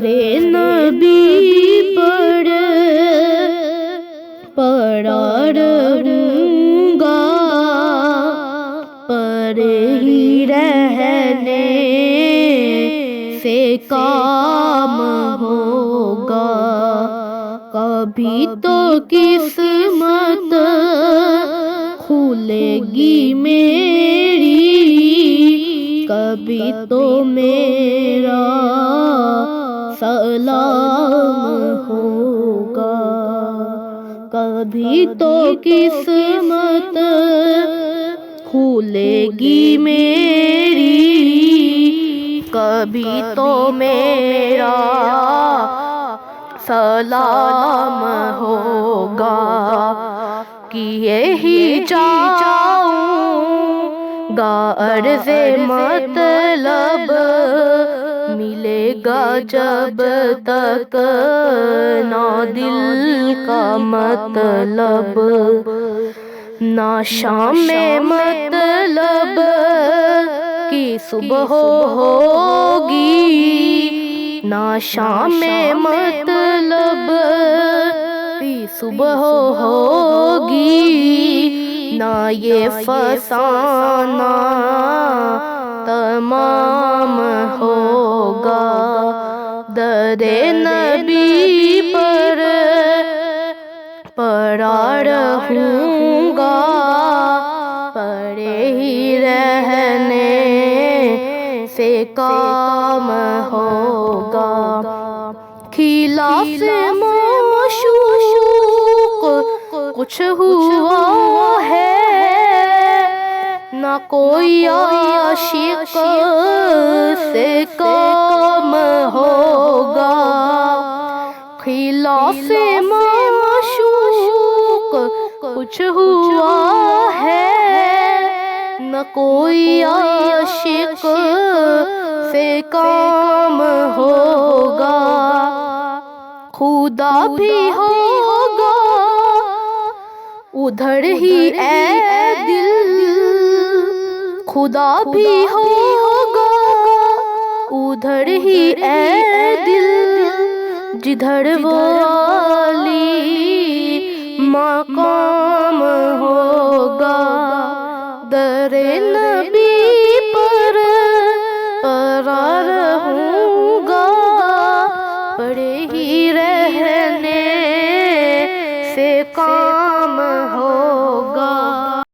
درے نبی پر پڑا رہوں گا، پڑے ہی رہنے سے کام ہوگا، کبھی تو قسمت کھلے گی میری، کبھی تو میرا سلام ہوگا، کبھی تو قسمت کھلے گی میری، کبھی تو میرا سلام ہوگا، کیے ہی جاؤں گا عرض مطلب، ملے گا جب تک نہ دل کا مطلب، نہ شام مطلب کی صبح ہوگی، نہ شام مطلب کی صبح ہوگی، نہ یہ فسانہ تمام ہوگا، درِ نبی پر پڑا رہوں گا، پڑے ہی رہنے سے کام ہوگا، خلاف معشوق کچھ ہوا ہے، نہ کوئی عاشق سے کام ہوگا، خلاف معشوق کچھ ہوا ہے، نہ کوئی عاشق سے کام ہوگا، خدا بھی ہوگا ادھر ہی اے دل، خدا بھی ہوگا ادھر ہی اے دل، جدھر وہ عالی مقام ہوگا، درِ نبی